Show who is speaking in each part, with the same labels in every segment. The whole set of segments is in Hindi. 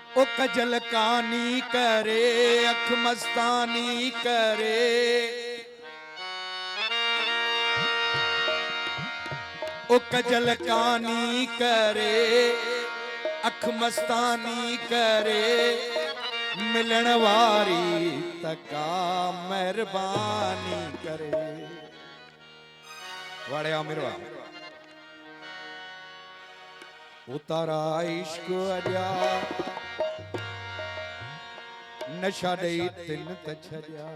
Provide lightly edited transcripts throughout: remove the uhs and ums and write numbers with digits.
Speaker 1: ओ कजल कानी करे अख मस्तानी करे, ओ कजल कानी करे अख मस्तानी करे, मिलन वारी तका मेहरबानी करे। वाड़े आमिरवा उतारा इश्क अजा नशा दे तिन तछरिया,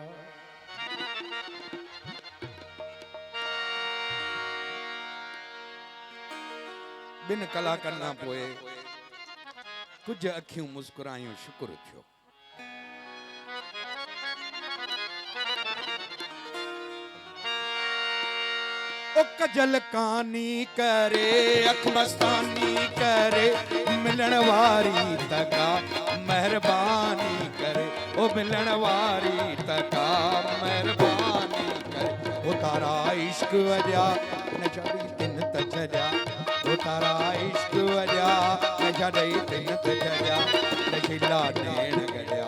Speaker 1: बिन कला करना पोए कुछ अखियों मुस्कुरायूं शुक्र थियो। ओ कजल कानी करे अख मस्तानी करे, मिलन वारी तका मेहरबानी करे, ओ मिलन वारी तका मेहरबानी करे। ओ तारा इश्क अजा नशा दई तिन तछरिया, ओ तारा इश्क अजा नशा दई तिन तछरिया, नशीला नैण गड़िया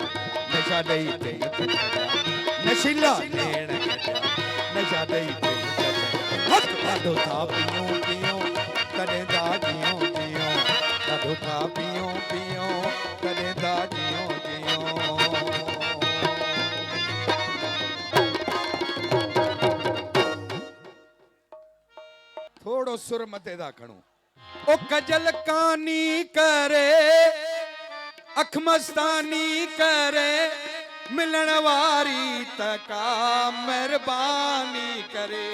Speaker 1: नशा दई तिन तछरिया, नशीला नैण गड़िया नशा दई तिन तछरिया। ॾाढो था पियूं पियूं कॾहिं था जियूं जियूं, ॾाढो था पियूं पियूं कॾहिं था जियूं जियूं। थोड़ो सुर मथे था खणो। ओ कजल कानी करे अख मस्तानी करे, मिलन वारी तका मेहरबानी करे,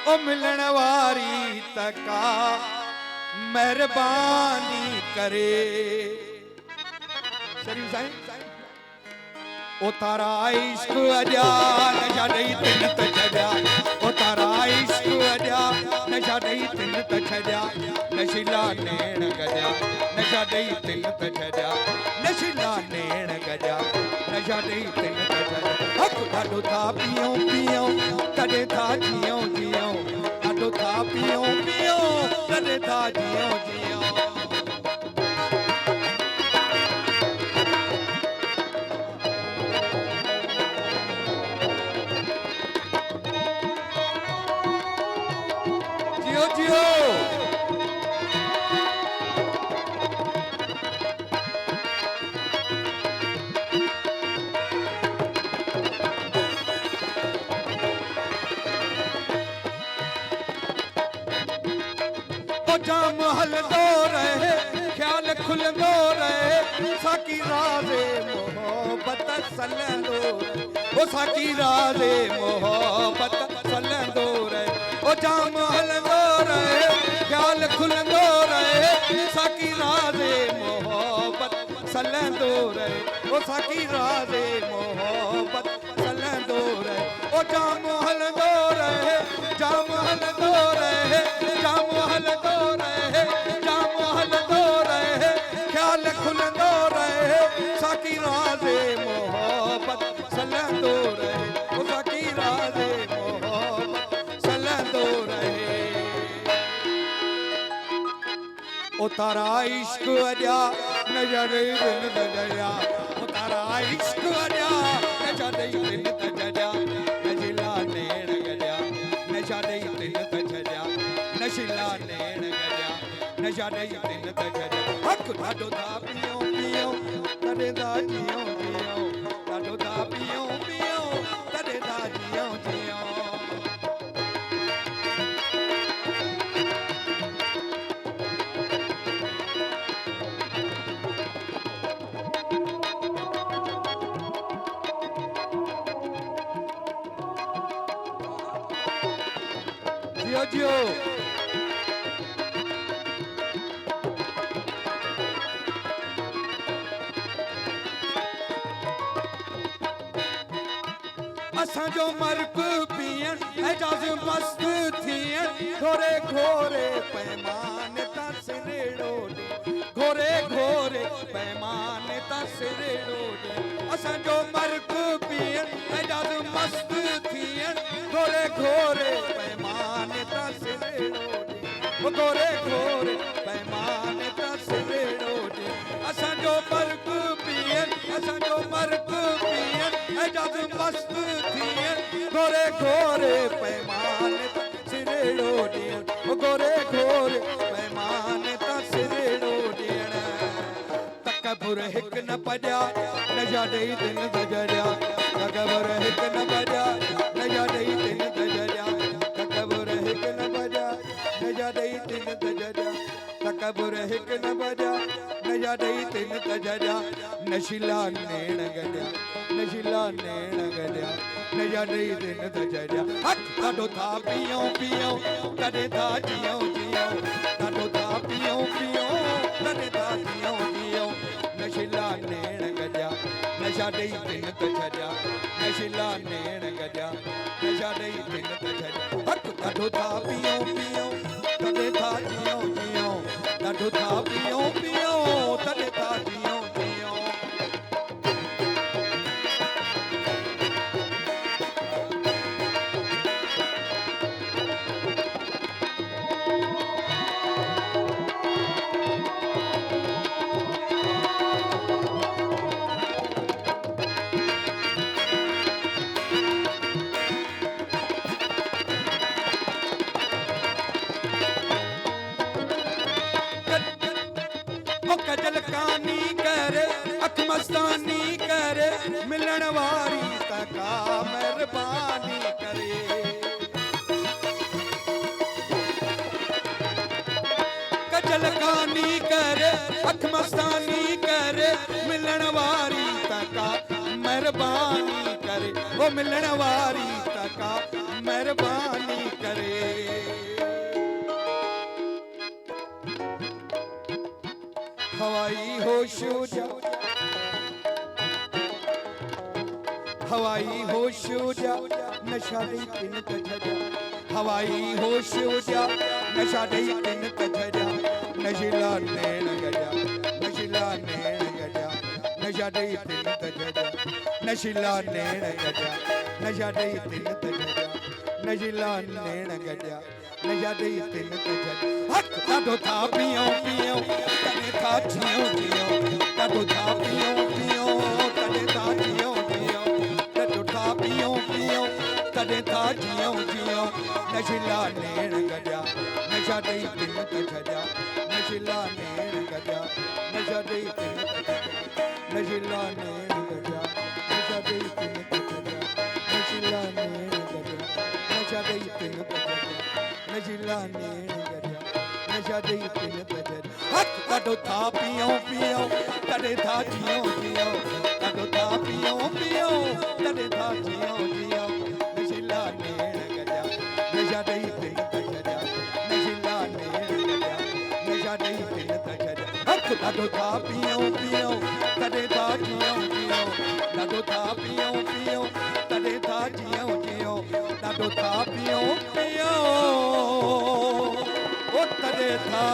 Speaker 1: ओ मिलन वारी तका मेहरबानी करे। शरीफ साईं ओ तारा इश्क अजा नशा दई तिन तछरिया, ओ तारा इश्क अजा नशा दई तिन तछरिया, नशीला नैण गजा नशा दई तिन तछरिया, नशीला नैण गजा नशा दई तिन तछरिया। हक ॾाढो था पियूं पियूं कॾहिं था जियूं जियूं, ॾाढो था पियूं पियूं कॾहिं था जियूं जियूं। जियो जियो जाम हलंदो रहे ख्याल खुलंदो रहे, साकी राज़े मोहब्बत सलंदो रहे, ओ साकी राज़े मोहब्बत सलंदो रहे, ओ जाम हलंदो रहे ख्याल खुलंदो रहे, साकी राज़े मोहब्बत सलंदो रहे, ओ साकी राज़े मोहब्बत सलंदो रहे, ओ जाम हलंदो रहे जाम हलंदो रहे जाम हलंदो रहे जाम हलंदो रहे, ख्याल खुलंदो रहे, साकी राज़े मोहब्बत सलंदो रहे, ओ साकी राज़े मोहब्बत सलंदो रहे। ओ तारा इश्क अजा नशा दई तिन तछरिया, ओ तारा इश्क अजा नशा दई तिन तछरिया, नशीला नैण गजा नशा दई तिन तछरिया, नशीला नैण गजा नशा दई तिन तछरिया। हक ॾाढो था पियूं पियूं कॾहिं था जियूं जियूं, ॾाढो था पियूं पियूं कॾहिं था जियूं जियूं। जियो जियो असां जो मर्क पियन एजाज़ मस्त थियन, घोरे घोरे पैमान ता सिरेड़ो ॾे, घोरे घोरे पैमान ता सिरेड़ो ॾे, असां जो मर्क पियन एजाज़ मस्त थियन, घोरे घोरे पैमान ता सिरेड़ो ॾे, घोरे घोरे पैमान ता सिरेड़ो तकबुर हिक न पजा नशा दई दिन तजरिया तकबुर हिक न पजा नशा दई दिन तजरिया तकबुर हिक न पजा नशा दई दिन तजरिया तकबुर हिक न पजा नशा दई दिन तजरिया नशीला नेण गड्या नशीला नेण गड्या नशा दई दिन तजरिया हक ॾाढो था पियो पियो कॾहिं था जियो जियो ॾाढो था पियो पियो कॾहिं था जियो जियो नशीला नेण गड्या नशा ॾेई दिन तजरिया नशीला नेण गड्या नशा ॾेई दिन तजरिया हक ॾाढो था पियो पियो कॾहिं था जियो जियो ॾाढो था पियो पियो कॾहिं था जियो जियो कजल कानी करे अख मस्तानी करे मिलण वारी तका मेहरबानी करे कजल कानी करे अख मस्तानी करे मिलण वारी तका मेहरबानी करे वो मिलण वारी तका मेहरबानी करे हवाई होश जा हवाई होश जा नशा दई दिन तजरिया हवाई होश जा नशा दई दिन तजरिया नशीला नेण गड्या नशीला नेण गड्या नशा दई दिन तजरिया नशीला नेण गड्या नशा दई दिन तजरिया नशीला नेण गड्या नशा दई दिन तजरिया हक ॾाढो था पियो पियो कॾहिं था जियो जियो ॾाढो था पियो पियो कॾहिं था जियो जियो ॾाढो था पियो पियो कॾहिं था जियो जियो नशीला नेण गड्या नशा ॾेई दिन तजरिया नशीला नेण गड्या नशा ॾेई दिन तजरिया नशीला नेण गड्या नशा ॾेई दिन तजरिया नशीला नेण गड्या नशा ॾेई दिन तजरिया नशीला नेण गड्या नशा ॾेई दिन तजरिया हक ॾाढो था पियो पियो कॾहिं था जियो जियो ॾाढो था पियो पियो कॾहिं था जियो जियो नशीला नेण गड्या नशा ॾेई दिन तजरिया नशीला नेण गड्या नशा ॾेई दिन तजरिया हक ॾाढो था पियो पियो कॾहिं था जियो जियो ॾाढो था पियो पियो कॾहिं था जियो जियो ॾाढो था पियो पियो ओ तॾहिं था